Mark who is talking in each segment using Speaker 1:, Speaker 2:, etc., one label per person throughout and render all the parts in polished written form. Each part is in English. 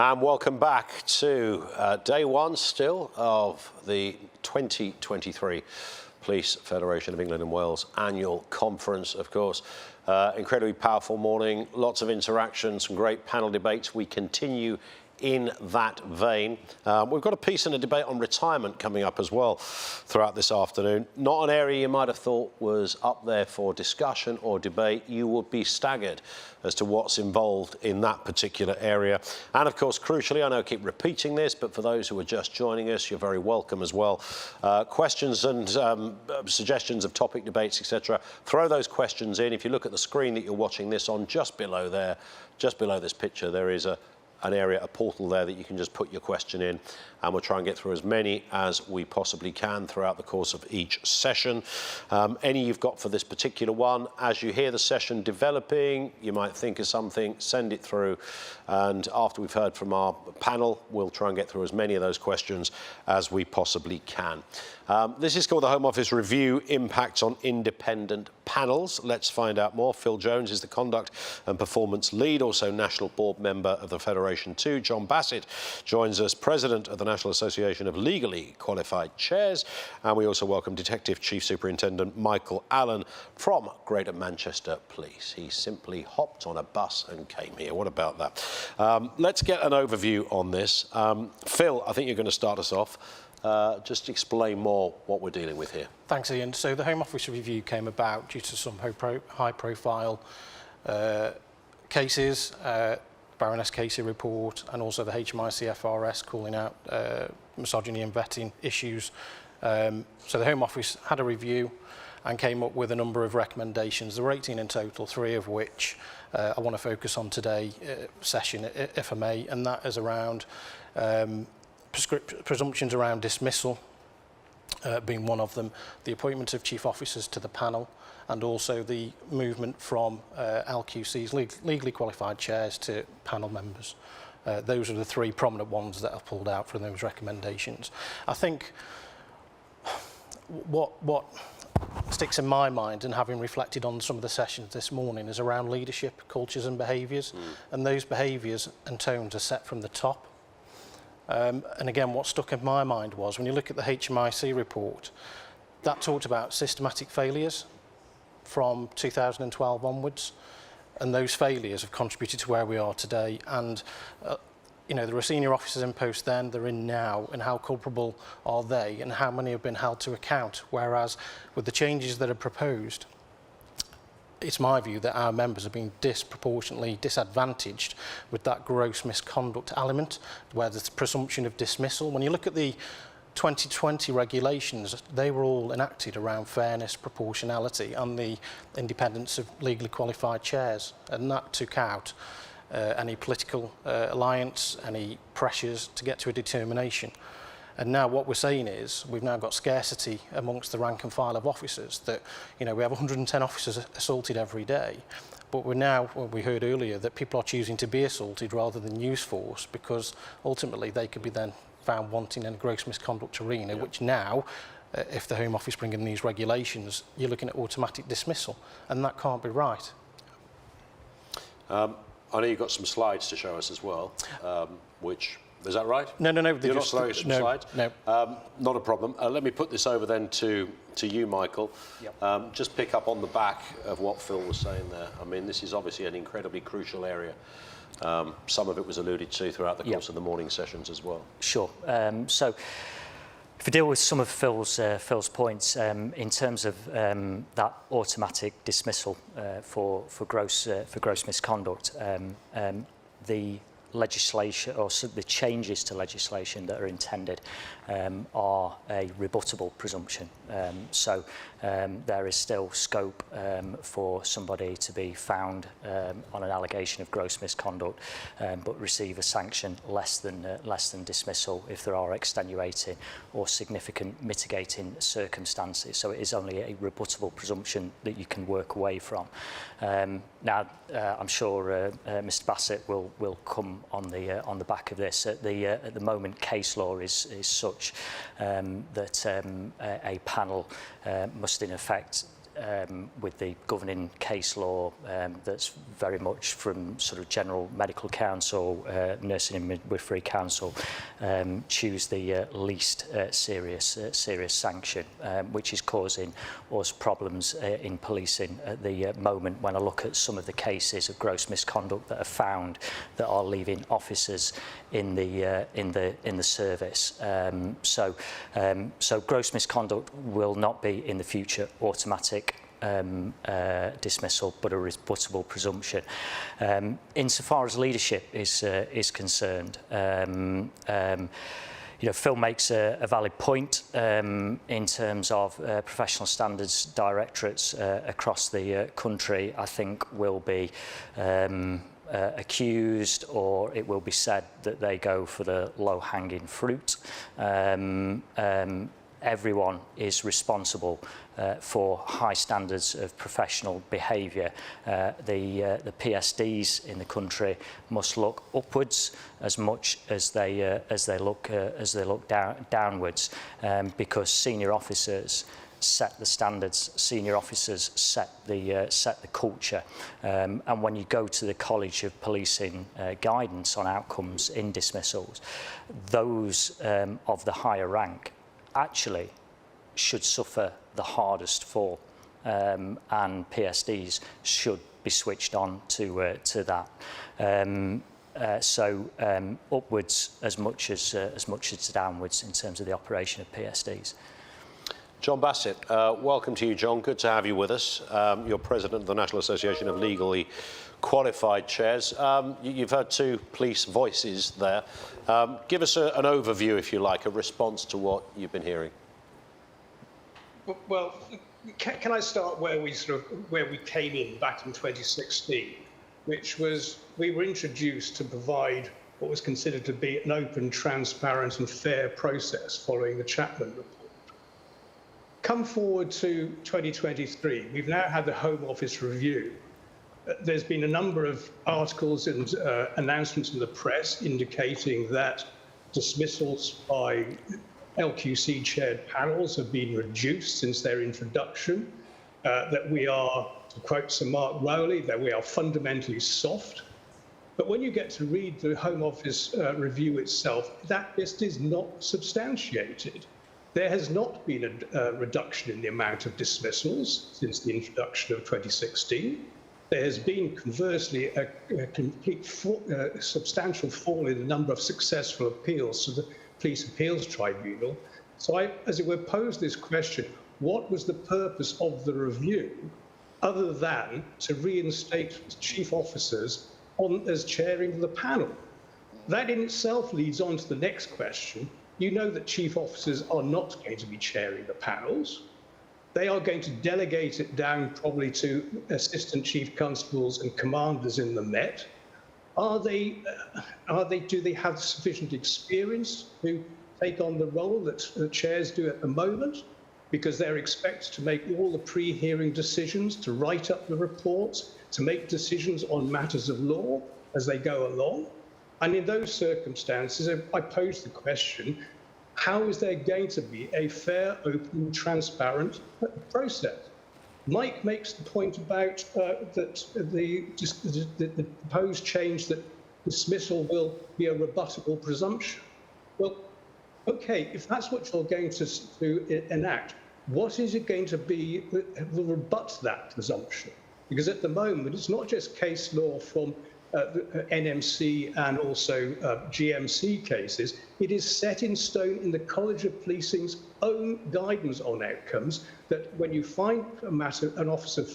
Speaker 1: And welcome back to day one still of the 2023 Police Federation of England and Wales Annual Conference, of course. Incredibly powerful morning, lots of interaction, some great panel debates. We continue in that vein. We've got a piece and a debate on retirement coming up as well throughout this afternoon. Not an area you might have thought was up there for discussion or debate. You would be staggered as to what's involved in that particular area. And of course, crucially, I know I keep repeating this, but for those who are just joining us, you're very welcome as well. Questions and suggestions of topic debates, etc. Throw those questions in. If you look at the screen that you're watching this on, just below there, just below this picture, there is an area, a portal there that you can just put your question in, and we'll try and get through as many as we possibly can throughout the course of each session. Any you've got for this particular one, as you hear the session developing, you might think of something, send it through, and after we've heard from our panel, we'll try and get through as many of those questions as we possibly can. This is called the Home Office Review Impacts on Independent Panels. Let's find out more. Phil Jones is the Conduct and Performance Lead, also National Board Member of the Federation too. John Bassett joins us, President of the National Association of Legally Qualified Chairs. And we also welcome Detective Chief Superintendent Michael Allen from Greater Manchester Police. He simply hopped on a bus and came here. What about that? Let's get an overview on this. Phil, I think you're going to start us off. Just explain more what we're dealing with here. Thanks,
Speaker 2: Ian. So the Home Office review came about due to some high-profile cases, Baroness Casey report, and also the HMIC FRS calling out misogyny and vetting issues. So the Home Office had a review and came up with a number of recommendations. There were 18 in total, 3 of which I want to focus on today session, if I may, and that is around presumptions around dismissal being one of them, the appointment of chief officers to the panel, and also the movement from LQC's legally qualified chairs to panel members. Those are the 3 prominent ones that I've pulled out from those recommendations. I think what sticks in my mind, and having reflected on some of the sessions this morning, is around leadership, cultures and behaviours. And those behaviours and tones are set from the top. And again, what stuck in my mind was, when you look at the HMIC report, that talked about systematic failures from 2012 onwards, and those failures have contributed to where we are today. And you know, there were senior officers in post then, they're in now, and how culpable are they, and how many have been held to account? Whereas with the changes that are proposed, it's my view that our members are being disproportionately disadvantaged with that gross misconduct element, where there's presumption of dismissal. When you look at the 2020 regulations, they were all enacted around fairness, proportionality, and the independence of legally qualified chairs, and that took out any political alliance, any pressures to get to a determination. And now what we're saying is we've now got scarcity amongst the rank and file of officers, that, you know, we have 110 officers assaulted every day, but we're now, well, we heard earlier that people are choosing to be assaulted rather than use force, because ultimately they could be then found wanting in a gross misconduct arena, which now, if the Home Office bring in these regulations, you're looking at automatic dismissal, and that can't be right.
Speaker 1: I know you've got some slides to show us as well, which... Is that right?
Speaker 2: No.
Speaker 1: You're not showing some slides?
Speaker 2: No.
Speaker 1: Not a problem. Let me put this over then to you, Michael.
Speaker 2: Yep.
Speaker 1: Just pick up on the back of what Phil was saying there. I mean, this is obviously an incredibly crucial area. Some of it was alluded to throughout the course of the morning sessions as well.
Speaker 3: Sure. So if we deal with some of Phil's points, in terms of that automatic dismissal for gross misconduct, the legislation, or the changes to legislation that are intended, are a rebuttable presumption. So there is still scope for somebody to be found on an allegation of gross misconduct, but receive a sanction less than dismissal if there are extenuating or significant mitigating circumstances. So it is only a rebuttable presumption that you can work away from. Now, I'm sure Mr. Bassett will come on the back of this. At the moment, case law is such that a panel must in effect with the governing case law that's very much from sort of General Medical Council, Nursing and Midwifery Council, choose the least serious sanction, which is causing us problems in policing at the moment when I look at some of the cases of gross misconduct that are found that are leaving officers in the service. So gross misconduct will not be in the future automatic dismissal, but a rebuttable presumption. Insofar as leadership is concerned, you know, Phil makes a valid point in terms of professional standards directorates across the country. I think will be accused, or it will be said that they go for the low-hanging fruit. Everyone is responsible for high standards of professional behaviour. The PSDs in the country must look upwards as much as they look downwards, because senior officers set the standards, senior officers set the culture, and when you go to the College of Policing guidance on outcomes in dismissals, those of the higher rank actually should suffer the hardest fall, and PSDs should be switched on to that. So upwards as much as downwards in terms of the operation of PSDs.
Speaker 1: John Bassett, welcome to you, John. Good to have you with us. You're president of the National Association of Legally Qualified Chairs. You've heard two police voices there. Give us an overview, if you like, a response to what you've been hearing.
Speaker 4: Well, can I start where we came in back in 2016, which was we were introduced to provide what was considered to be an open, transparent and fair process following the Chapman report. Come forward to 2023, we've now had the Home Office review. There's been a number of articles and announcements in the press indicating that dismissals by LQC-chaired panels have been reduced since their introduction, that we are, to quote Sir Mark Rowley, that we are fundamentally soft. But when you get to read the Home Office review itself, that list is not substantiated. There has not been a reduction in the amount of dismissals since the introduction of 2016. There has been, conversely, a complete substantial fall in the number of successful appeals to the Police Appeals Tribunal. So I, as it were, posed this question: what was the purpose of the review, other than to reinstate chief officers as chairing the panel? That in itself leads on to the next question. You know that chief officers are not going to be chairing the panels. They are going to delegate it down probably to assistant chief constables and commanders in the Met. Do they have sufficient experience to take on the role that chairs do at the moment? Because they're expected to make all the pre-hearing decisions, to write up the reports, to make decisions on matters of law as they go along. And in those circumstances, I pose the question, how is there going to be a fair, open, transparent process? Mike makes the point about that the proposed change that dismissal will be a rebuttable presumption. Well, okay, if that's what you're going to enact, what is it going to be that will rebut that presumption? Because at the moment, it's not just case law from the NMC and also GMC cases. It is set in stone in the College of Policing's own guidance on outcomes that when you find an officer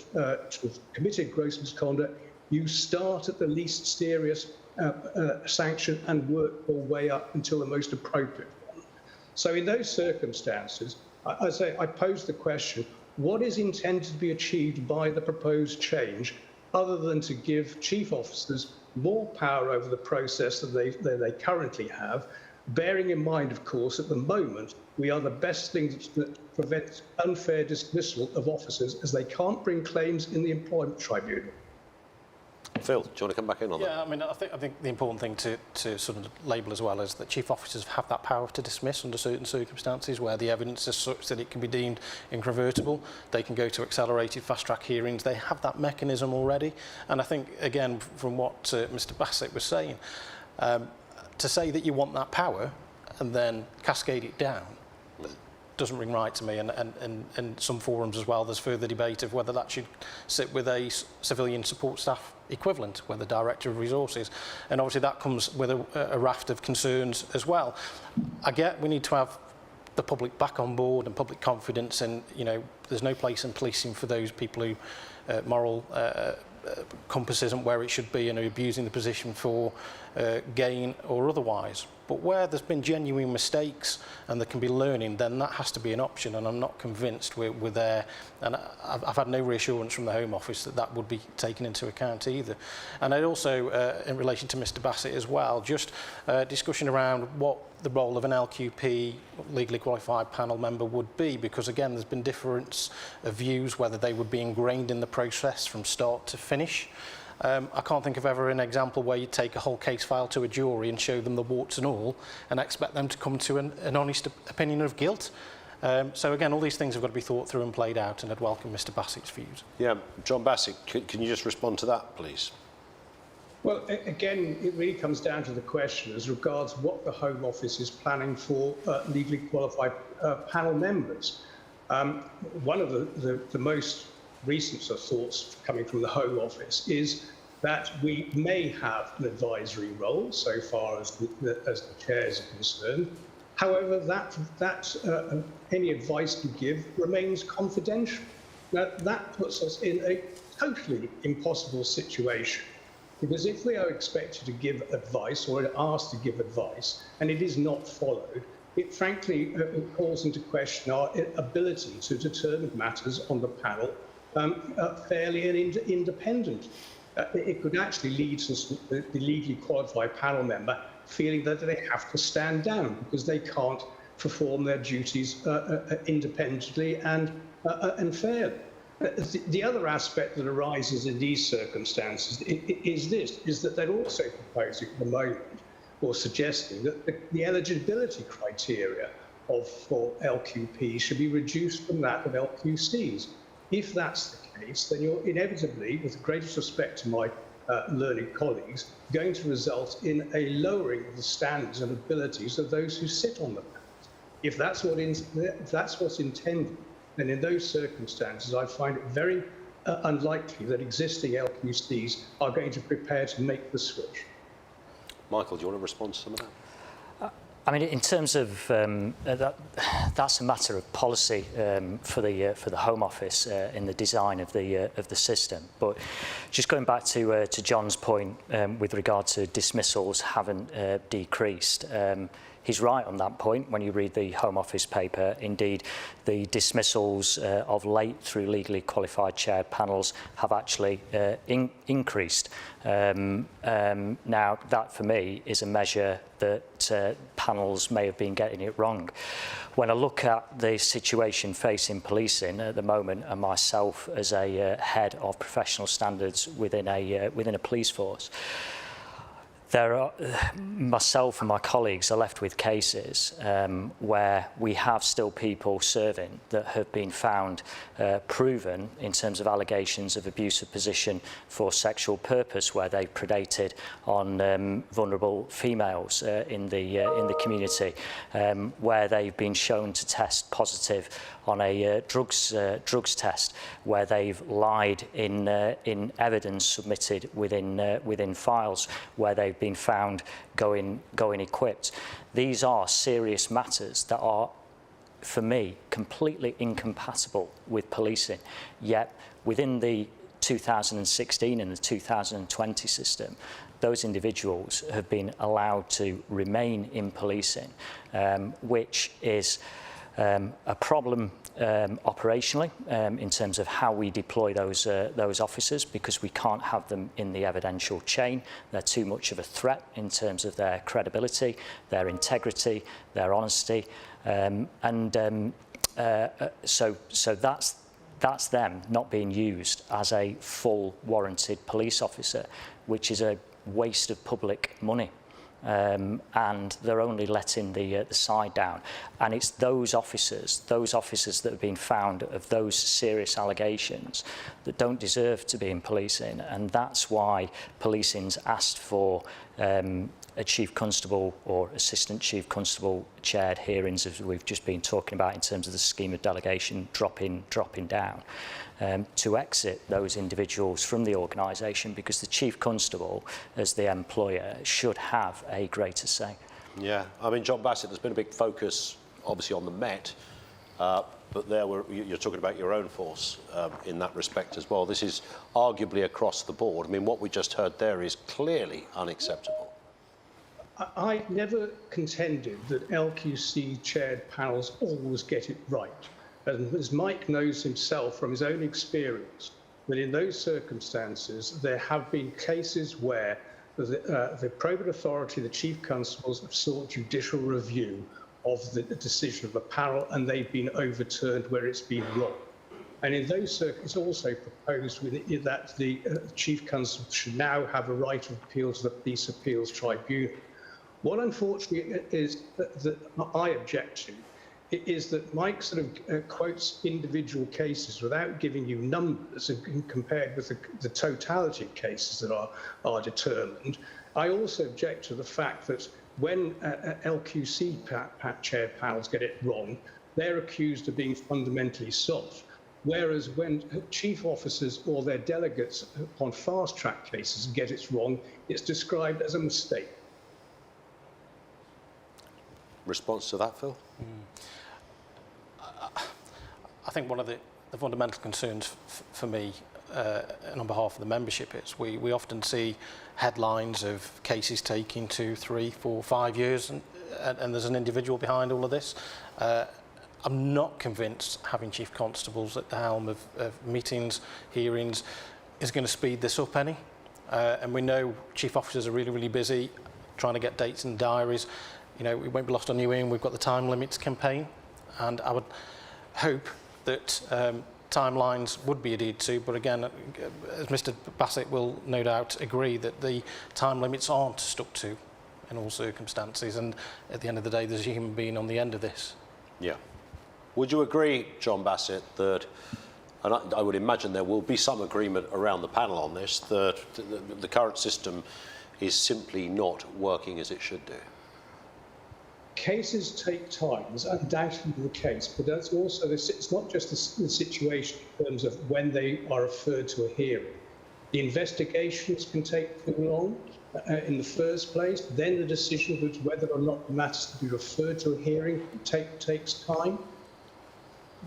Speaker 4: committed gross misconduct, you start at the least serious sanction and work your way up until the most appropriate one. So in those circumstances, I pose the question, what is intended to be achieved by the proposed change, other than to give chief officers more power over the process than they currently have, bearing in mind, of course, at the moment, we are the best thing that prevents unfair dismissal of officers, as they can't bring claims in the employment tribunal.
Speaker 1: Phil, do you want to come back in on that?
Speaker 2: Yeah, I mean, I think the important thing to sort of label as well is that chief officers have that power to dismiss under certain circumstances where the evidence is such that it can be deemed incontrovertible. They can go to accelerated fast-track hearings. They have that mechanism already. And I think, again, from what Mr. Bassett was saying, to say that you want that power and then cascade it down doesn't ring right to me, and in some forums as well there's further debate of whether that should sit with a civilian support staff equivalent, whether director of resources, and obviously that comes with a raft of concerns as well. I get we need to have the public back on board and public confidence, and you know there's no place in policing for those people who moral compass isn't where it should be and are abusing the position for gain or otherwise. But where there's been genuine mistakes and there can be learning, then that has to be an option, and I'm not convinced we're there. And I've had no reassurance from the Home Office that that would be taken into account either. And I'd also, in relation to Mr. Bassett as well, just discussion around what the role of an LQP, legally qualified panel member, would be, because again there's been difference of views whether they would be ingrained in the process from start to finish. I can't think of ever an example where you take a whole case file to a jury and show them the warts and all and expect them to come to an honest opinion of guilt. So again, all these things have got to be thought through and played out, and I'd welcome Mr. Bassett's views.
Speaker 1: Yeah, John Bassett, can you just respond to that, please?
Speaker 4: Well, again, it really comes down to the question as regards what the Home Office is planning for legally qualified panel members. One of the most recent thoughts coming from the Home Office is that we may have an advisory role so far as the chairs are concerned. However, that any advice to give remains confidential. Now, that puts us in a totally impossible situation, because if we are expected to give advice or asked to give advice and it is not followed, it frankly calls into question our ability to determine matters on the panel fairly and independent. It could actually lead to the legally qualified panel member feeling that they have to stand down because they can't perform their duties independently and fairly. The other aspect that arises in these circumstances is that they're also proposing at the moment, or suggesting, that the eligibility criteria for LQP should be reduced from that of LQCs. If that's the case, then you're inevitably, with the greatest respect to my learned colleagues, going to result in a lowering of the standards and abilities of those who sit on the panels. If that's what's intended, then in those circumstances, I find it very unlikely that existing LQCs are going to prepare to make the switch.
Speaker 1: Michael, do you want to respond to some of that?
Speaker 3: I mean, in terms of that's a matter of policy for the Home Office in the design of the system. But just going back to John's point with regard to dismissals haven't decreased. He's right on that point when you read the Home Office paper. Indeed, the dismissals of late through legally qualified chaired panels have actually increased. Now, that for me is a measure that panels may have been getting it wrong. When I look at the situation facing policing at the moment, and myself as a head of professional standards within a police force, myself and my colleagues are left with cases where we have still people serving that have been found proven in terms of allegations of abuse of position for sexual purpose, where they've predated on vulnerable females in the community, where they've been shown to test positive on a drugs test, where they've lied in evidence submitted within files, where they've been found going equipped. These are serious matters that are, for me, completely incompatible with policing. Yet within the 2016 and the 2020 system, those individuals have been allowed to remain in policing, which is a problem operationally in terms of how we deploy those officers, because we can't have them in the evidential chain. They're too much of a threat in terms of their credibility, their integrity, their honesty, so that's them not being used as a full warranted police officer, which is a waste of public money. And they're only letting the side down. And it's those officers that have been found of those serious allegations that don't deserve to be in policing. And that's why policing's asked for a chief constable or assistant chief constable chaired hearings, as we've just been talking about in terms of the scheme of delegation dropping down, to exit those individuals from the organisation, because the chief constable, as the employer, should have a greater say.
Speaker 1: Yeah, I mean, John Bassett, there's been a big focus, obviously, on the Met, but you're talking about your own force in that respect as well. This is arguably across the board. I mean, what we just heard there is clearly unacceptable.
Speaker 4: I never contended that LQC chaired panels always get it right. And as Mike knows himself from his own experience, that in those circumstances, there have been cases where the appropriate authority, the chief constables, have sought judicial review of the decision of a panel, and they've been overturned where it's been wrong. And in those circumstances, also proposed that the chief constable should now have a right of appeal to the Police Appeals Tribunal. What unfortunately is that I object to is that Mike sort of quotes individual cases without giving you numbers and compared with the totality of cases that are determined. I also object to the fact that when LQC chair panels get it wrong, they're accused of being fundamentally soft. Whereas when chief officers or their delegates on fast-track cases get it wrong, it's described as a mistake.
Speaker 1: Response to that, Phil?
Speaker 2: I think one of the fundamental concerns for me and on behalf of the membership is we often see headlines of cases taking 2, 3, 4, 5 years and there's an individual behind all of this. I'm not convinced having chief constables at the helm of meetings, hearings, is going to speed this up any. And we know chief officers are really, really busy trying to get dates in diaries. You know, we won't be lost on you, Ian. We've got the time limits campaign, and I would hope that timelines would be adhered to. But again, as Mr. Bassett will no doubt agree, that the time limits aren't stuck to in all circumstances. And at the end of the day, there's a human being on the end of this.
Speaker 1: Yeah. Would you agree, John Bassett, that, and I would imagine there will be some agreement around the panel on this, that the current system is simply not working as it should do?
Speaker 4: Cases take time, it's undoubtedly the case, but that's also, it's not just the situation in terms of when they are referred to a hearing. The investigations can take too long in the first place, then the decision of whether or not the matter is to be referred to a hearing takes time.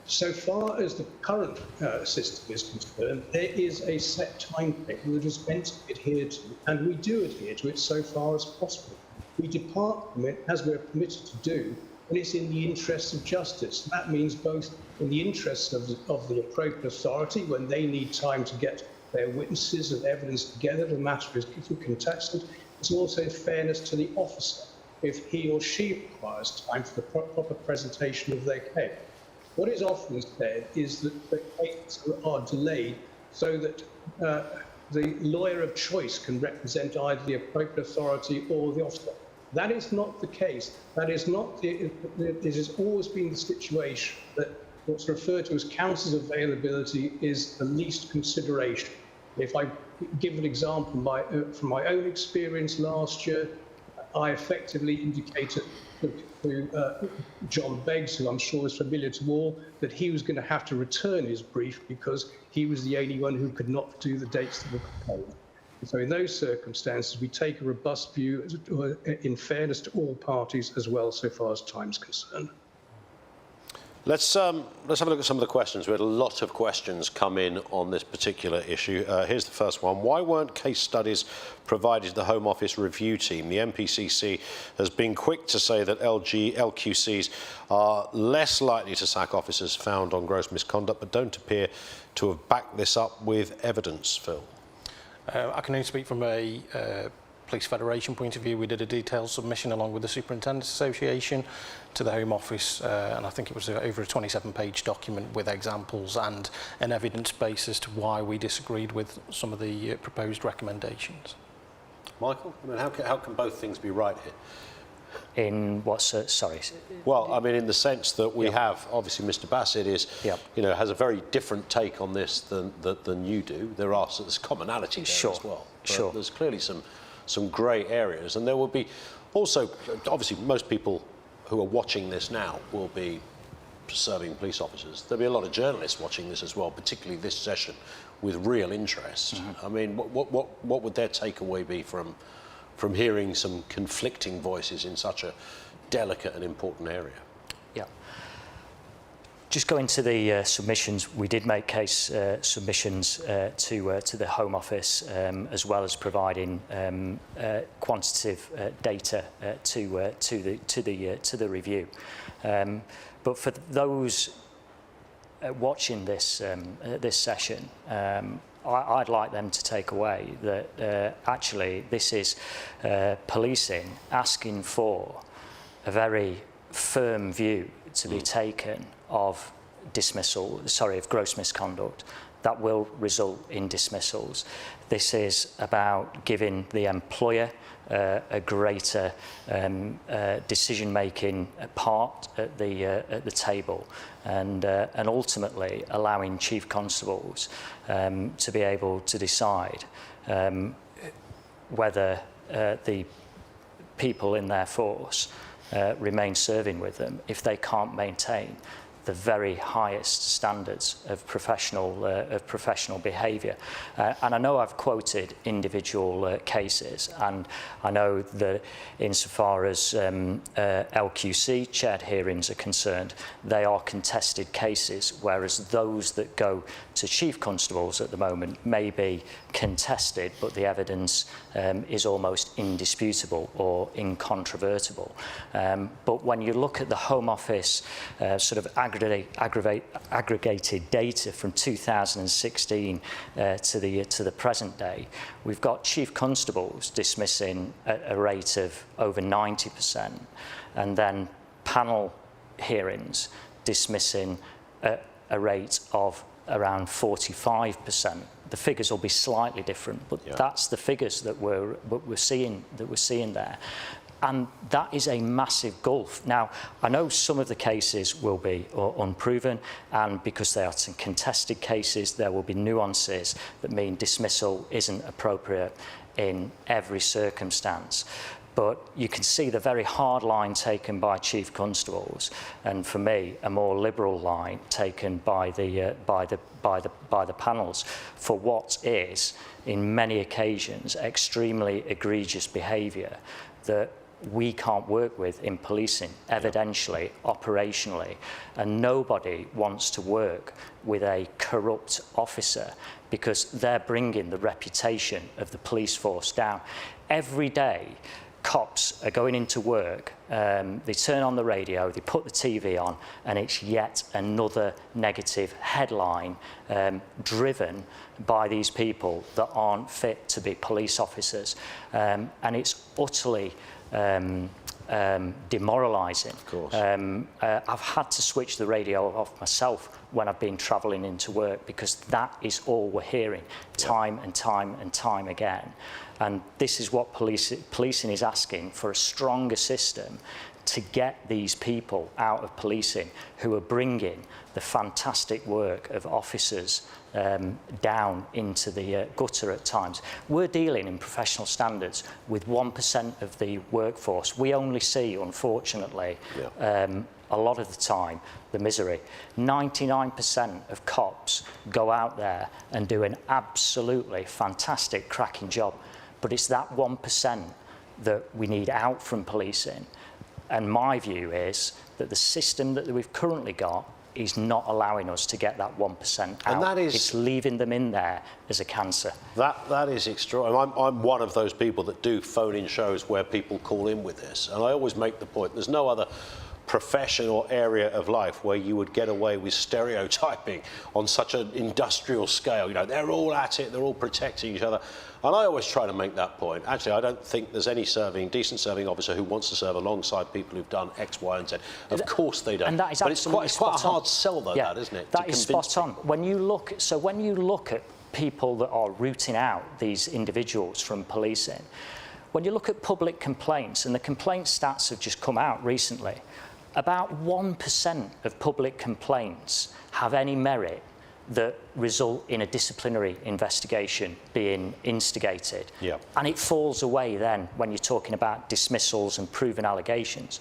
Speaker 4: So far as the current system is concerned, there is a set timetable that is meant to be adhered to, and we do adhere to it so far as possible. We depart from it, as we're permitted to do, when it's in the interests of justice. And that means both in the interests of the appropriate authority, when they need time to get their witnesses and evidence together, the matter is contested. It's also fairness to the officer, if he or she requires time for the proper presentation of their case. What is often said is that the cases are delayed so that the lawyer of choice can represent either the appropriate authority or the officer. That is not the case. That is not it has always been the situation that what's referred to as counsel's availability is the least consideration. If I give an example from my own experience last year, I effectively indicated to John Beggs, who I'm sure is familiar to all, that he was going to have to return his brief because he was the only one who could not do the dates that were proposed. So in those circumstances, we take a robust view in fairness to all parties as well, so far as time is concerned.
Speaker 1: Let's have a look at some of the questions. We had a lot of questions come in on this particular issue. Here's the first one. Why weren't case studies provided to the Home Office review team? The MPCC has been quick to say that LQCs are less likely to sack officers found on gross misconduct, but don't appear to have backed this up with evidence, Phil.
Speaker 2: I can only speak from a Police Federation point of view, we did a detailed submission along with the Superintendents Association to the Home Office, and I think it was over a 27-page document with examples and an evidence base as to why we disagreed with some of the proposed recommendations.
Speaker 1: Michael, I mean, how can both things be right here?
Speaker 3: In what, sorry?
Speaker 1: Well, I mean, in the sense that we have, obviously, Mr. Bassett is, you know, has a very different take on this than you do. There's commonality there as well. But there's clearly some grey areas, and there will be also, obviously, most people who are watching this now will be serving police officers. There'll be a lot of journalists watching this as well, particularly this session, with real interest. I mean, what would their takeaway be from hearing some conflicting voices in such a delicate and important area?
Speaker 3: Yeah. Just going to the submissions, we did make case submissions to the Home Office, as well as providing quantitative data to the review. But for those watching this this session, I'd like them to take away that actually this is policing asking for a very firm view to be taken of of gross misconduct that will result in dismissals. This is about giving the employer a greater decision-making part at the table, and ultimately allowing chief constables to be able to decide whether the people in their force remain serving with them if they can't maintain the very highest standards of professional behaviour. And I know I've quoted individual cases, and I know that insofar as LQC chaired hearings are concerned, they are contested cases, whereas those that go to chief constables at the moment may be contested, but the evidence is almost indisputable or incontrovertible. But when you look at the Home Office sort of aggregated data from 2016 to the present day, we've got chief constables dismissing at a rate of over 90%, and then panel hearings dismissing at a rate of around 45%. The figures will be slightly different, but that's the figures that we're seeing there. And that is a massive gulf. Now, I know some of the cases will be unproven, and because they are some contested cases, there will be nuances that mean dismissal isn't appropriate in every circumstance. But you can see the very hard line taken by chief constables, and for me, a more liberal line taken by the panels for what is, in many occasions, extremely egregious behaviour that we can't work with in policing, evidentially, operationally, and nobody wants to work with a corrupt officer because they're bringing the reputation of the police force down. Every day, cops are going into work, they turn on the radio, they put the TV on, and it's yet another negative headline driven by these people that aren't fit to be police officers. And it's utterly demoralising.
Speaker 1: Of course.
Speaker 3: I've had to switch the radio off myself when I've been travelling into work, because that is all we're hearing time and time and time again. And this is what policing is asking for: a stronger system to get these people out of policing who are bringing the fantastic work of officers down into the gutter at times. We're dealing in professional standards with 1% of the workforce. We only see, unfortunately, a lot of the time, the misery. 99% of cops go out there and do an absolutely fantastic, cracking job. But it's that 1% that we need out from policing. And my view is that the system that we've currently got is not allowing us to get that 1% out.
Speaker 1: And that is,
Speaker 3: it's leaving them in there as a cancer.
Speaker 1: That is extraordinary. I'm one of those people that do phone-in shows where people call in with this, and I always make the point: there's no other profession or area of life where you would get away with stereotyping on such an industrial scale. You know, they're all at it, they're all protecting each other. And I always try to make that point. Actually, I don't think there's any decent serving officer who wants to serve alongside people who've done X, Y, and Z. Of course they don't.
Speaker 3: And that is
Speaker 1: but it's quite a hard sell, though,
Speaker 3: yeah,
Speaker 1: that, isn't it?
Speaker 3: That is spot on. When you look at people that are rooting out these individuals from policing, when you look at public complaints, and the complaint stats have just come out recently, about 1% of public complaints have any merit that result in a disciplinary investigation being instigated.
Speaker 1: Yeah.
Speaker 3: And it falls away then when you're talking about dismissals and proven allegations.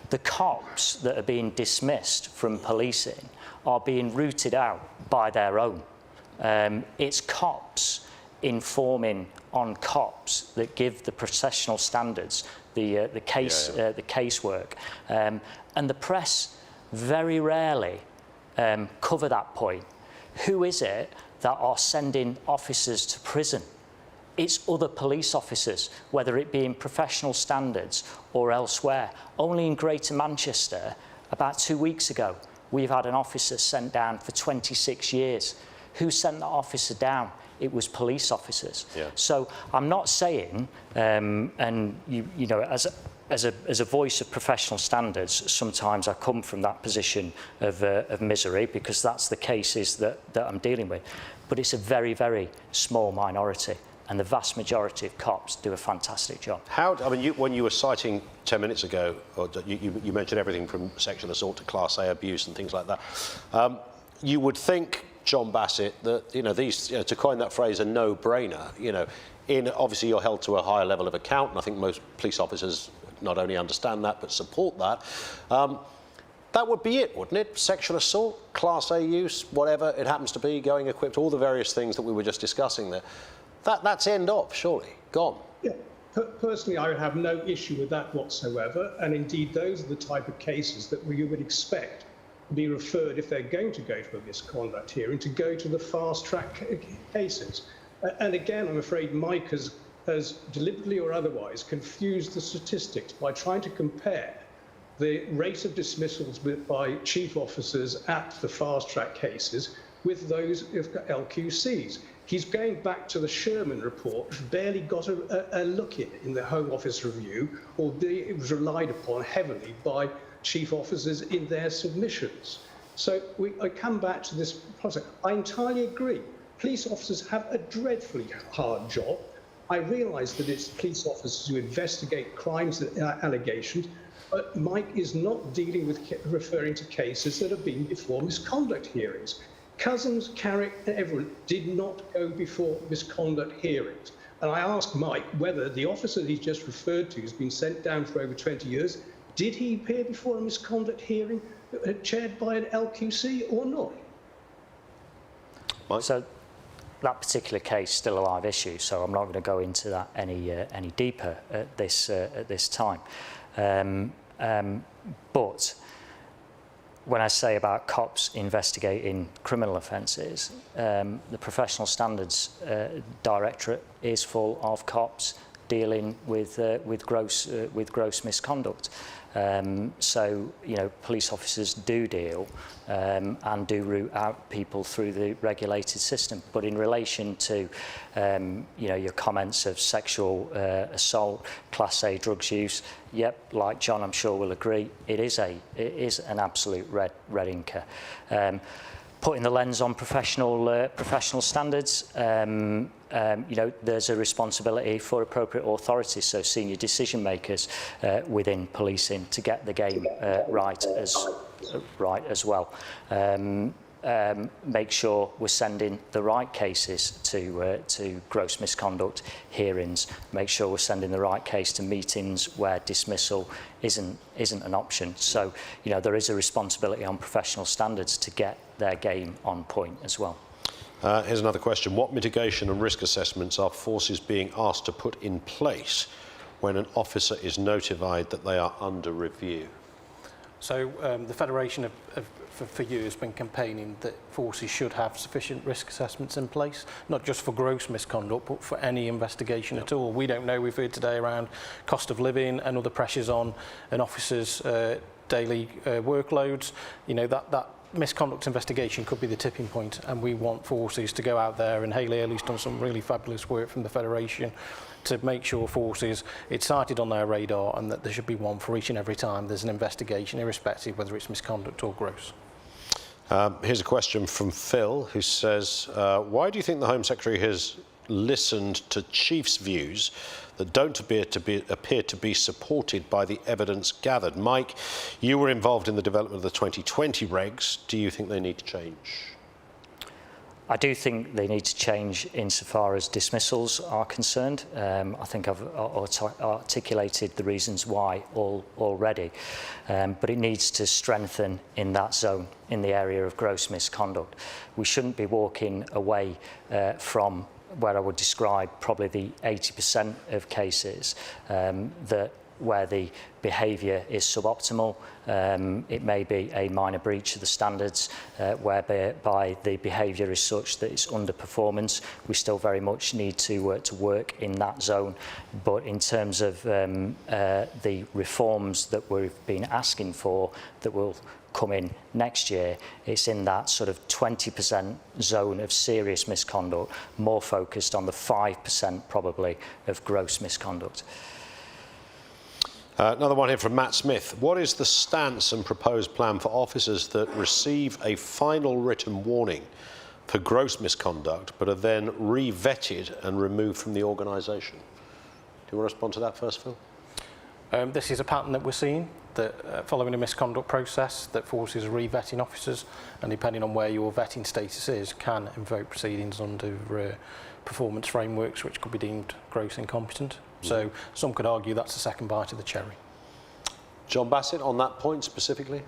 Speaker 3: The cops that are being dismissed from policing are being rooted out by their own. It's cops informing on cops that give the professional standards, the casework, and the press very rarely cover that point. Who is it that are sending officers to prison? It's other police officers, whether it be in professional standards or elsewhere. Only in Greater Manchester, about 2 weeks ago, we've had an officer sent down for 26 years. Who sent that officer down? It was police officers.
Speaker 1: Yeah.
Speaker 3: So I'm not saying, and you know, as a voice of professional standards, sometimes I come from that position of misery because that's the cases that I'm dealing with. But it's a very, very small minority, and the vast majority of cops do a fantastic job.
Speaker 1: When you were citing 10 minutes ago, or you mentioned everything from sexual assault to Class A abuse and things like that, you would think, John Bassett, that to coin that phrase, a no-brainer. Obviously you're held to a higher level of account, and I think most police officers not only understand that but support that. That would be it, wouldn't it? Sexual assault, Class A use, whatever it happens to be, going equipped, all the various things that we were just discussing there. That's end of, surely, gone. Yeah.
Speaker 4: Personally, I would have no issue with that whatsoever, and indeed those are the type of cases that we would expect be referred, if they're going to go to a misconduct hearing, to go to the fast-track cases. And again, I'm afraid Mike has deliberately or otherwise confused the statistics by trying to compare the rate of dismissals by chief officers at the fast-track cases with those of LQCs. He's going back to the Sherman report, which barely got a look in the Home Office review, albeit it was relied upon heavily by chief officers in their submissions. So I come back to this process. I entirely agree. Police officers have a dreadfully hard job. I realise that it's police officers who investigate crimes and allegations, but Mike is not dealing with referring to cases that have been before misconduct hearings. Cousins, Carrick and everyone did not go before misconduct hearings. And I asked Mike whether the officer he's just referred to has been sent down for over 20 years. Did he appear before a misconduct hearing chaired by an LQC or not?
Speaker 1: Mike?
Speaker 3: So that particular case is still a live issue, so I'm not going to go into that any deeper at this time. But when I say about cops investigating criminal offences, the Professional Standards Directorate is full of cops dealing with gross misconduct. So, police officers do deal and do root out people through the regulated system. But in relation to, your comments of sexual assault, Class A drugs use, yep, like John, I'm sure will agree, it is an absolute red inker. Putting the lens on professional standards, there's a responsibility for appropriate authorities, so senior decision makers within policing, to get the game right as well. Make sure we're sending the right cases to gross misconduct hearings. Make sure we're sending the right case to meetings where dismissal isn't an option. So, there is a responsibility on professional standards to get their game on point as well.
Speaker 1: Here's another question. What mitigation and risk assessments are forces being asked to put in place when an officer is notified that they are under review?
Speaker 2: So the Federation for years has been campaigning that forces should have sufficient risk assessments in place, not just for gross misconduct, but for any investigation at all. We don't know, we've heard today around cost of living and other pressures on an officer's daily workloads, you know, that misconduct investigation could be the tipping point, and we want forces to go out there, and Hayley Early's done some really fabulous work from the Federation to make sure forces, it's cited on their radar, and that there should be one for each and every time there's an investigation, irrespective whether it's misconduct or gross.
Speaker 1: Here's a question from Phil, who says, why do you think the Home Secretary has listened to chiefs' views that don't appear to be supported by the evidence gathered? Mike, you were involved in the development of the 2020 regs. Do you think they need to change?
Speaker 3: I do think they need to change insofar as dismissals are concerned. I think I've articulated the reasons why already, but it needs to strengthen in that zone, in the area of gross misconduct. We shouldn't be walking away from where I would describe probably the 80% of cases where the behaviour is suboptimal. It may be a minor breach of the standards whereby the behaviour is such that it's underperformance. We still very much need to work in that zone. But in terms of the reforms that we've been asking for that will come in next year, it's in that sort of 20% zone of serious misconduct, more focused on the 5% probably of gross misconduct.
Speaker 1: Another one here from Matt Smith. What is the stance and proposed plan for officers that receive a final written warning for gross misconduct but are then re-vetted and removed from the organisation? Do you want to respond to that first, Phil?
Speaker 2: This is a pattern that we're seeing, that following a misconduct process, that forces re-vetting officers, and depending on where your vetting status is, can invoke proceedings under performance frameworks which could be deemed gross incompetent. So some could argue that's the second bite of the cherry.
Speaker 1: John Bassett, on that point specifically?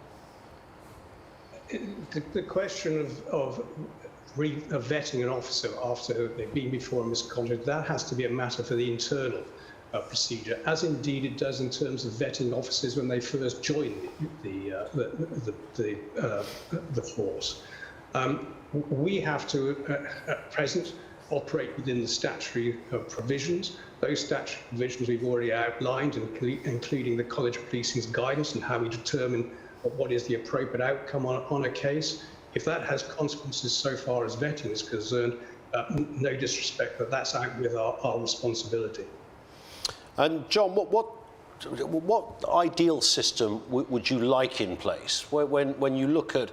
Speaker 4: The question of vetting an officer after they've been before a misconduct, that has to be a matter for the internal procedure, as indeed it does in terms of vetting officers when they first join the force. We have to, at present, operate within the statutory provisions. Those statutory provisions we've already outlined, including the College of Policing's guidance and how we determine what is the appropriate outcome on a case. If that has consequences so far as vetting is concerned, no disrespect, but that's out with our responsibility.
Speaker 1: And John, what ideal system would you like in place? When you look at,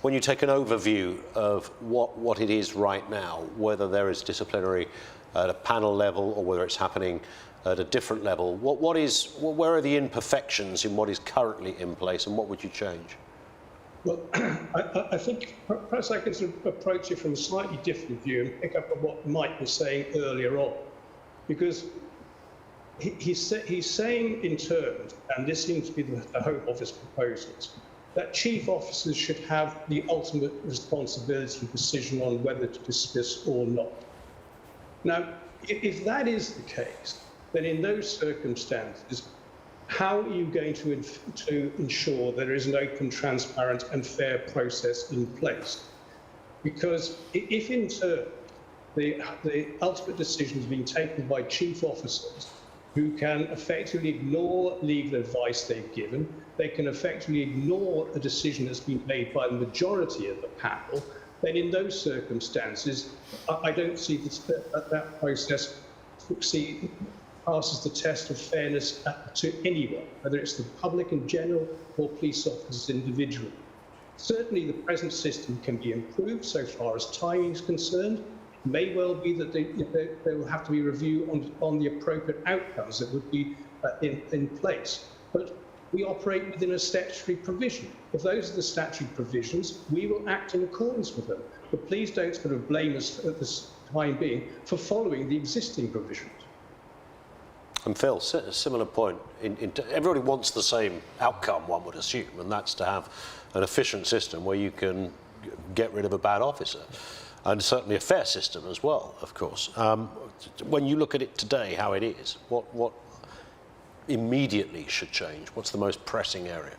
Speaker 1: when you take an overview of what it is right now, whether there is disciplinary at a panel level or whether it's happening at a different level, where are the imperfections in what is currently in place, and what would you change?
Speaker 4: Well, I think perhaps I can sort of approach it from a slightly different view and pick up on what Mike was saying earlier on, because he's saying in terms, and this seems to be the Home Office proposals, that chief officers should have the ultimate responsibility and decision on whether to dismiss or not. Now, if that is the case, then in those circumstances, how are you going to ensure there is an open, transparent and fair process in place? Because if in turn the ultimate decision is being taken by chief officers who can effectively ignore legal advice they've given, they can effectively ignore a decision that's been made by the majority of the panel, then in those circumstances, I don't see that process passes the test of fairness to anyone, whether it's the public in general or police officers individually. Certainly the present system can be improved so far as timing is concerned. It may well be that there will have to be review on the appropriate outcomes that would be in place. But we operate within a statutory provision. If those are the statutory provisions, we will act in accordance with them. But please don't sort of blame us at this time being for following the existing provisions.
Speaker 1: And Phil, a similar point. Everybody wants the same outcome, one would assume, and that's to have an efficient system where you can get rid of a bad officer. And certainly a fair system as well, of course. When you look at it today, how it is, what immediately should change? What's the most pressing area?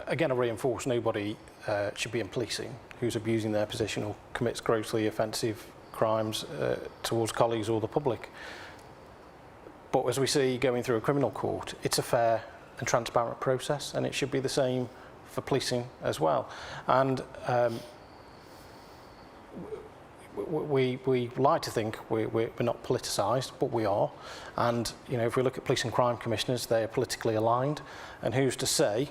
Speaker 2: Again, I reinforce nobody should be in policing who's abusing their position or commits grossly offensive crimes towards colleagues or the public. But as we see going through a criminal court, it's a fair and transparent process, and it should be the same for policing as well. And we like to think we're not politicised, but we are. And you know, if we look at police and crime commissioners, they are politically aligned. And who's to say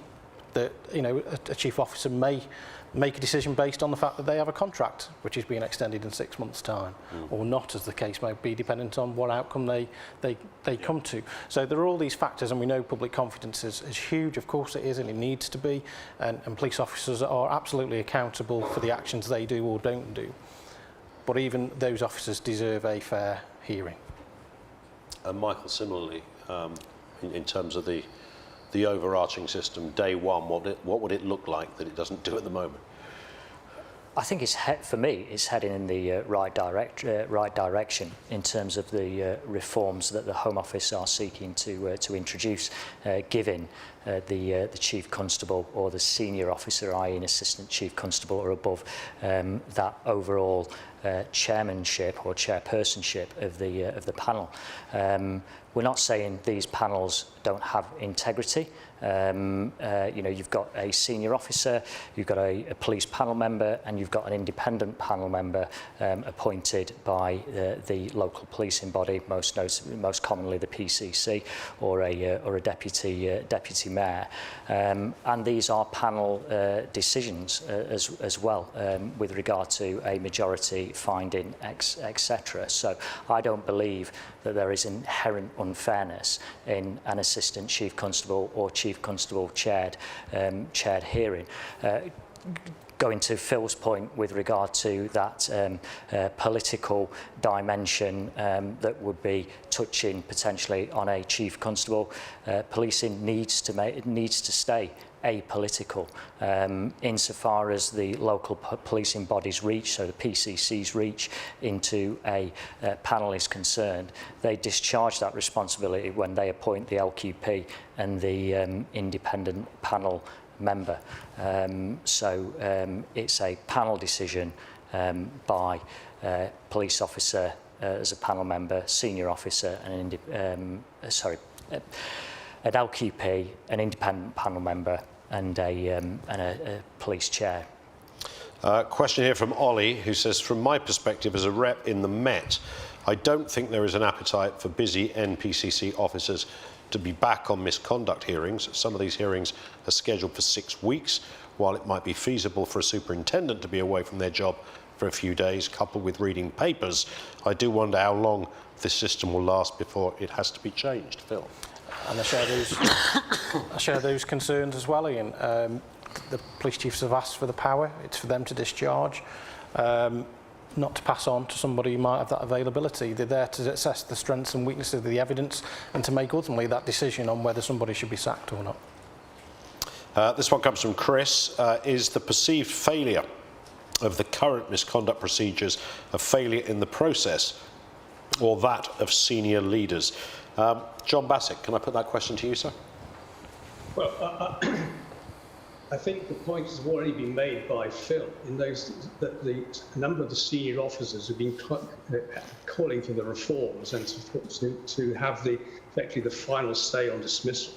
Speaker 2: that, you know, a chief officer may make a decision based on the fact that they have a contract which is being extended in 6 months' time, or not, as the case may be, dependent on what outcome they come to. So there are all these factors, and we know public confidence is huge. Of course it is, and it needs to be. And police officers are absolutely accountable for the actions they do or don't do. But even those officers deserve a fair hearing.
Speaker 1: And Michael, similarly, in terms of the overarching system, day one, what would it look like that it doesn't do at the moment?
Speaker 3: I think for me, it's heading in the right direction in terms of the reforms that the Home Office are seeking to introduce, giving the Chief Constable or the senior officer, i.e. an Assistant Chief Constable or above, that overall chairmanship or chairpersonship of the panel. We're not saying these panels don't have integrity. You know, you've got a senior officer, you've got a police panel member, and you've got an independent panel member appointed by the local policing body, most commonly the PCC, or a deputy mayor. And these are panel decisions as well, with regard to a majority finding, etc. So I don't believe that there is inherent unfairness in an Assistant Chief Constable or Chief Constable chaired hearing. Going to Phil's point with regard to that political dimension that would be touching potentially on a Chief Constable, policing needs to stay apolitical insofar as the local policing bodies reach, so the PCC's reach into a panel is concerned. They discharge that responsibility when they appoint the LQP and the independent panel member. So it's a panel decision by police officer as a panel member, senior officer, and an LQP, an independent panel member, and a police chair.
Speaker 1: Question here from Ollie, who says, from my perspective as a rep in the Met, I don't think there is an appetite for busy NPCC officers to be back on misconduct hearings. Some of these hearings are scheduled for 6 weeks, while it might be feasible for a superintendent to be away from their job for a few days, coupled with reading papers. I do wonder how long this system will last before it has to be changed. Phil?
Speaker 2: And I share those concerns as well, Ian. The police chiefs have asked for the power. It's for them to discharge, not to pass on to somebody who might have that availability. They're there to assess the strengths and weaknesses of the evidence and to make ultimately that decision on whether somebody should be sacked or not.
Speaker 1: This one comes from Chris. Is the perceived failure of the current misconduct procedures a failure in the process or that of senior leaders? John Bassett, can I put that question to you, sir?
Speaker 4: Well, I think the point has already been made by Phil in those that the number of the senior officers have been calling for the reforms and to have effectively the final say on dismissal.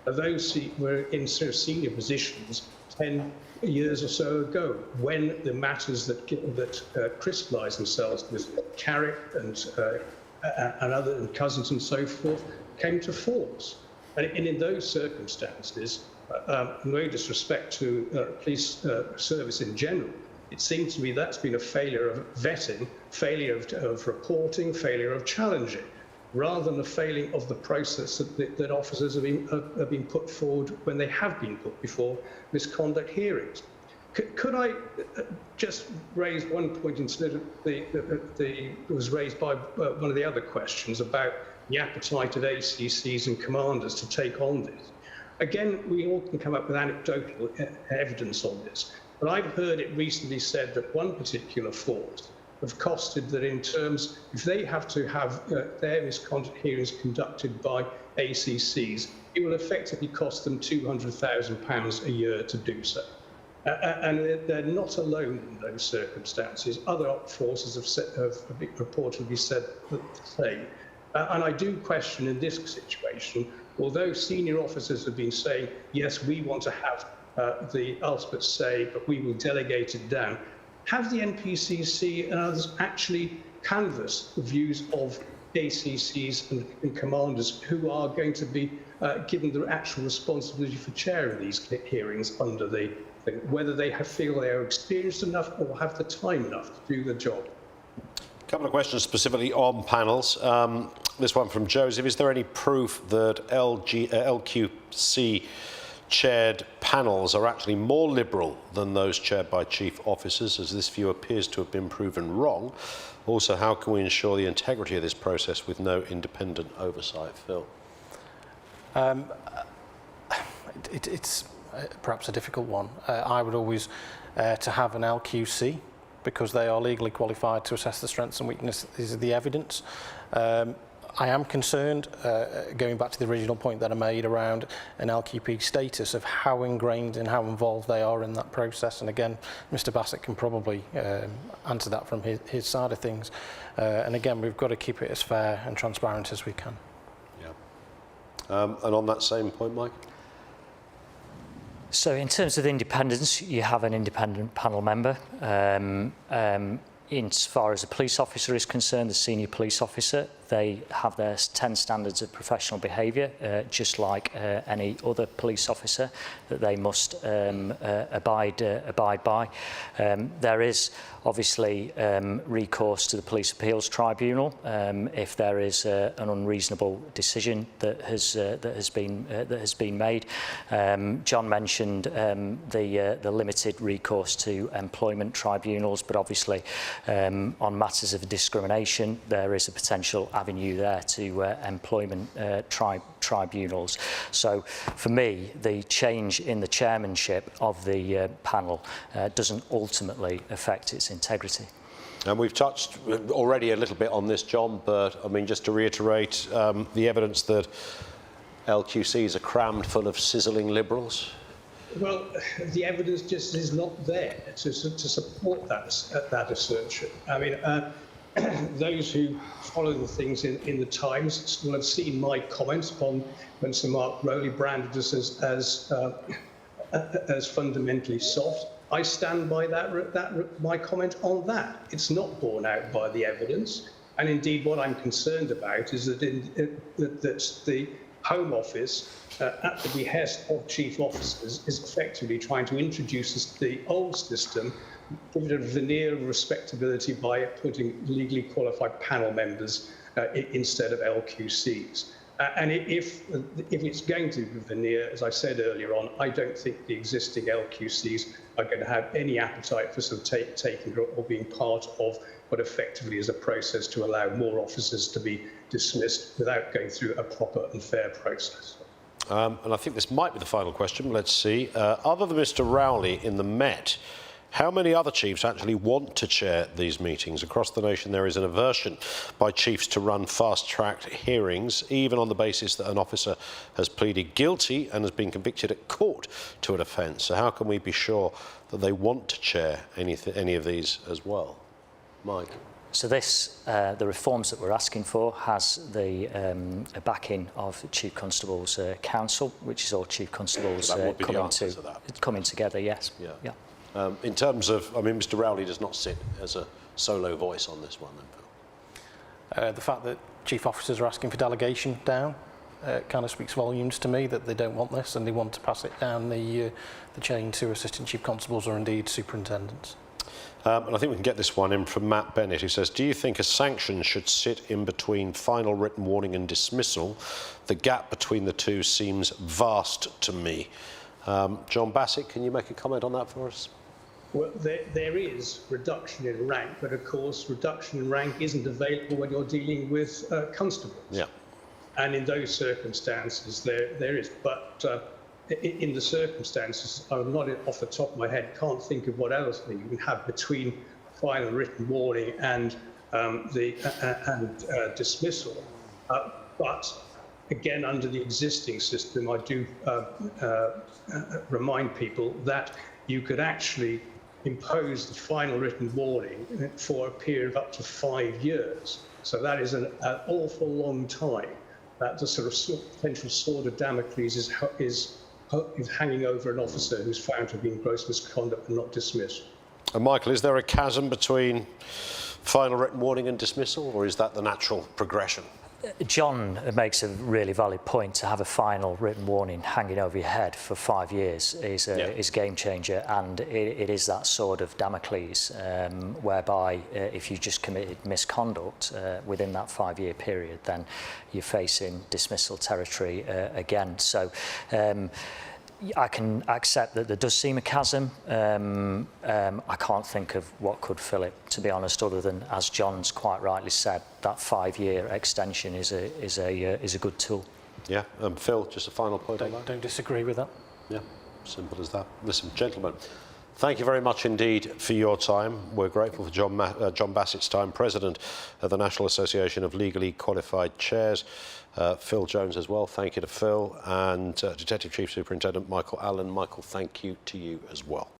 Speaker 4: Those who were in sort of senior positions 10 years or so ago, when the matters that crystallised themselves with Carrick and other and Cousins and so forth came to force. And in those circumstances, no disrespect to police service in general, it seems to me that's been a failure of vetting, failure of reporting, failure of challenging, rather than a failing of the process that officers have been put forward when they have been put before misconduct hearings. Could I just raise one point instead of was raised by one of the other questions about the appetite of ACCs and commanders to take on this? Again, we all can come up with anecdotal evidence on this, but I've heard it recently said that one particular force have costed that in terms, if they have to have their misconduct hearings conducted by ACCs, it will effectively cost them £200,000 a year to do so. And they're not alone in those circumstances. Other forces have reportedly said the same. And I do question in this situation, although senior officers have been saying, yes, we want to have the ultimate say, but we will delegate it down, have the NPCC and others actually canvassed the views of ACCs and commanders who are going to be given the actual responsibility for chairing these hearings under the thing, whether they feel they are experienced enough or have the time enough to do the job?
Speaker 1: A couple of questions specifically on panels. This one from Joseph. Is there any proof that LQC chaired panels are actually more liberal than those chaired by chief officers, as this view appears to have been proven wrong? Also, how can we ensure the integrity of this process with no independent oversight? Phil?
Speaker 2: It's perhaps a difficult one. I would always to have an LQC, because they are legally qualified to assess the strengths and weaknesses of the evidence. I am concerned, going back to the original point that I made around an LQP status, of how ingrained and how involved they are in that process. And again, Mr. Bassett can probably answer that from his side of things. And again, we've got to keep it as fair and transparent as we can.
Speaker 1: Yeah. And on that same point, Mike?
Speaker 3: So in terms of independence, you have an independent panel member. As far as a police officer is concerned, the senior police officer, they have their 10 standards of professional behaviour, just like any other police officer, that they must abide by. There is obviously recourse to the Police Appeals Tribunal if there is an unreasonable decision that has been made. John mentioned the limited recourse to employment tribunals, but obviously on matters of discrimination, there is a potential avenue there to employment tribunals. So for me, the change in the chairmanship of the panel doesn't ultimately affect its integrity.
Speaker 1: And we've touched already a little bit on this, John, but I mean, just to reiterate, the evidence that LQCs are crammed full of sizzling liberals?
Speaker 4: Well, the evidence just is not there to support that assertion. I mean, those who follow the things in the Times will have seen my comments upon when Sir Mark Rowley branded us as fundamentally soft. I stand by my comment on that. It's not borne out by the evidence, and indeed, what I'm concerned about is that that the Home Office, at the behest of chief officers, is effectively trying to introduce the old system, give it a veneer of respectability by putting legally qualified panel members instead of LQCs. And if it's going to be veneer, as I said earlier on, I don't think the existing LQCs are going to have any appetite for sort of taking or being part of what effectively is a process to allow more officers to be dismissed without going through a proper and fair process.
Speaker 1: And I think this might be the final question. Let's see. Other than Mr. Rowley in the Met, how many other chiefs actually want to chair these meetings? Across the nation, there is an aversion by chiefs to run fast-tracked hearings, even on the basis that an officer has pleaded guilty and has been convicted at court to an offence. So how can we be sure that they want to chair any of these as well? Mike?
Speaker 3: So this, the reforms that we're asking for, has the backing of the Chief Constable's Council, which is all Chief Constables coming together, yes.
Speaker 1: Yeah.
Speaker 3: Yeah.
Speaker 1: In terms of, I mean, Mr. Rowley does not sit as a solo voice on this one, then, Phil.
Speaker 2: The fact that chief officers are asking for delegation down kind of speaks volumes to me, that they don't want this and they want to pass it down the chain to assistant chief constables or indeed superintendents.
Speaker 1: And I think we can get this one in from Matt Bennett, who says, do you think a sanction should sit in between final written warning and dismissal? The gap between the two seems vast to me. John Bassett, can you make a comment on that for us?
Speaker 4: Well, there is reduction in rank, but of course, reduction in rank isn't available when you're dealing with constables. Yeah. And in those circumstances, there is. But in the circumstances, I'm not off the top of my head, can't think of what else you can have between final written warning and dismissal. But again, under the existing system, I do remind people that you could actually imposed the final written warning for a period of up to 5 years. So that is an awful long time. That the sort of potential sword of Damocles is hanging over an officer who's found to have been gross misconduct and not dismissed.
Speaker 1: And Michael, is there a chasm between final written warning and dismissal, or is that the natural progression?
Speaker 3: John makes a really valid point. To have a final written warning hanging over your head for 5 years is a game changer, and it is that sword of Damocles, whereby if you just committed misconduct within that 5-year period, then you're facing dismissal territory again. So I can accept that there does seem a chasm. I can't think of what could fill it, to be honest, other than, as John's quite rightly said, that 5-year extension is a good tool.
Speaker 1: Yeah, Phil, just a final point on that?
Speaker 2: Don't disagree with that.
Speaker 1: Yeah, simple as that. Listen, gentlemen, thank you very much indeed for your time. We're grateful for John Bassett's time, President of the National Association of Legally Qualified Chairs. Phil Jones as well, thank you to Phil, and Detective Chief Superintendent Michael Allen. Michael, thank you to you as well.